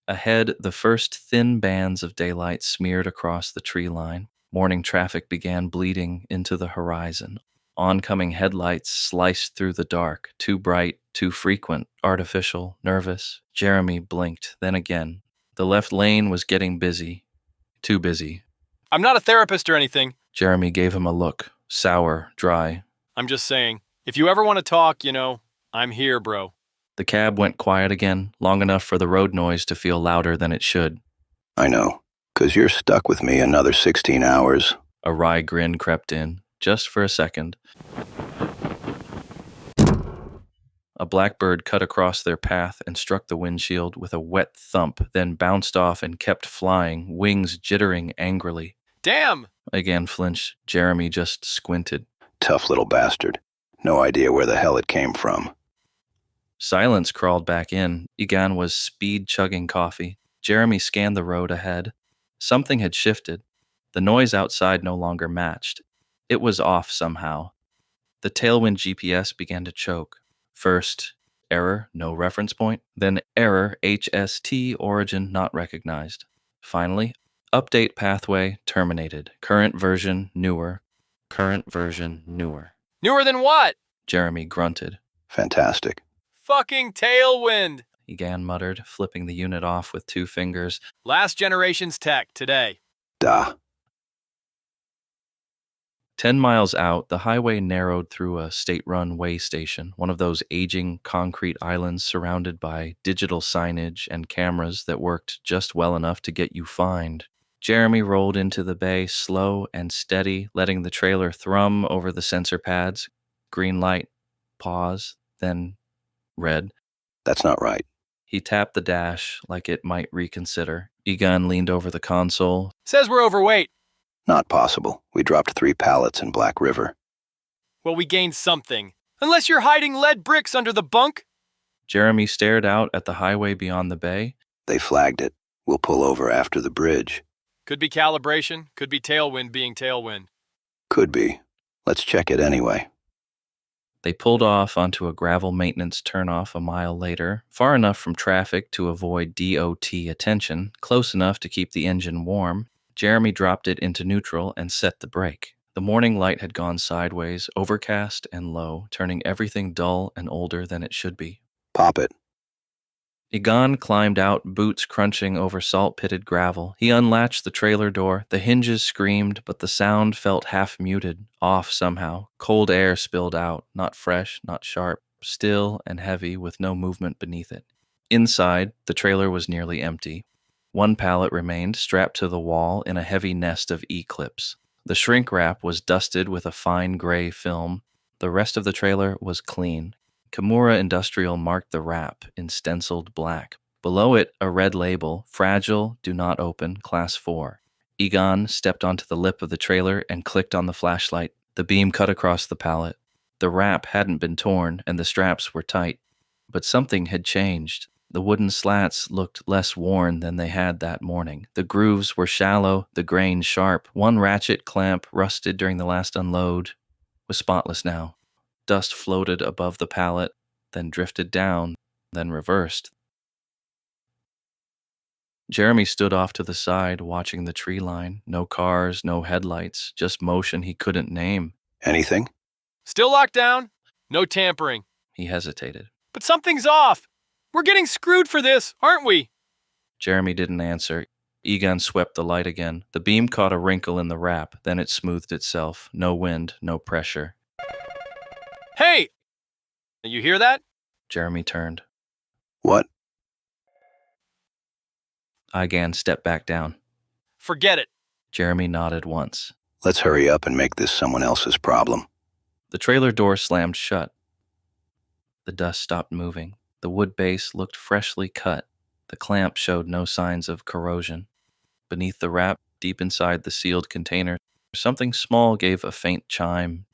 Ahead, the first thin bands of daylight smeared across the tree line. Morning traffic began bleeding into the horizon. Oncoming headlights sliced through the dark, too bright, too frequent, artificial, nervous. Jeremy blinked, then again. The left lane was getting busy. Too busy. I'm not a therapist or anything. Jeremy gave him a look, sour, dry. I'm just saying, if you ever want to talk, I'm here, bro. The cab went quiet again, long enough for the road noise to feel louder than it should. I know, 'cause you're stuck with me another 16 hours. A wry grin crept in, just for a second. A blackbird cut across their path and struck the windshield with a wet thump, then bounced off and kept flying, wings jittering angrily. Damn! Again flinched. Jeremy just squinted. Tough little bastard. No idea where the hell it came from. Silence crawled back in. Egan was speed-chugging coffee. Jeremy scanned the road ahead. Something had shifted. The noise outside no longer matched. It was off somehow. The tailwind GPS began to choke. First, error, no reference point. Then error, HST, origin not recognized. Finally, update pathway terminated. Current version newer. Current version newer. Newer than what? Jeremy grunted. Fantastic. Fucking tailwind! Egan muttered, flipping the unit off with 2 fingers. Last generation's tech today. Da. 10 miles out, the highway narrowed through a state-run way station, one of those aging concrete islands surrounded by digital signage and cameras that worked just well enough to get you fined. Jeremy rolled into the bay slow and steady, letting the trailer thrum over the sensor pads. Green light. Pause. Then red. That's not right. He tapped the dash like it might reconsider. Egan leaned over the console. Says we're overweight. Not possible. We dropped 3 pallets in Black River. Well, we gained something. Unless you're hiding lead bricks under the bunk. Jeremy stared out at the highway beyond the bay. They flagged it. We'll pull over after the bridge. Could be calibration. Could be tailwind being tailwind. Could be. Let's check it anyway. They pulled off onto a gravel maintenance turnoff a mile later, far enough from traffic to avoid DOT attention, close enough to keep the engine warm. Jeremy dropped it into neutral and set the brake. The morning light had gone sideways, overcast and low, turning everything dull and older than it should be. Pop it. Egan climbed out, boots crunching over salt-pitted gravel. He unlatched the trailer door. The hinges screamed, but the sound felt half-muted, off somehow. Cold air spilled out, not fresh, not sharp, still and heavy with no movement beneath it. Inside, the trailer was nearly empty. 1 pallet remained, strapped to the wall in a heavy nest of E-clips. The shrink wrap was dusted with a fine gray film. The rest of the trailer was clean. Kimura Industrial marked the wrap in stenciled black. Below it, a red label, Fragile, Do Not Open, Class 4. Egan stepped onto the lip of the trailer and clicked on the flashlight. The beam cut across the pallet. The wrap hadn't been torn, and the straps were tight. But something had changed. The wooden slats looked less worn than they had that morning. The grooves were shallow, the grain sharp. 1 ratchet clamp, rusted during the last unload, was spotless now. Dust floated above the pallet, then drifted down, then reversed. Jeremy stood off to the side, watching the tree line. No cars, no headlights, just motion he couldn't name. Anything? Still locked down? No tampering. He hesitated. But something's off. We're getting screwed for this, aren't we? Jeremy didn't answer. Egan swept the light again. The beam caught a wrinkle in the wrap, then it smoothed itself. No wind, no pressure. Hey! You hear that? Jeremy turned. What? Egan stepped back down. Forget it. Jeremy nodded once. Let's hurry up and make this someone else's problem. The trailer door slammed shut. The dust stopped moving. The wood base looked freshly cut. The clamp showed no signs of corrosion. Beneath the wrap, deep inside the sealed container, something small gave a faint chime,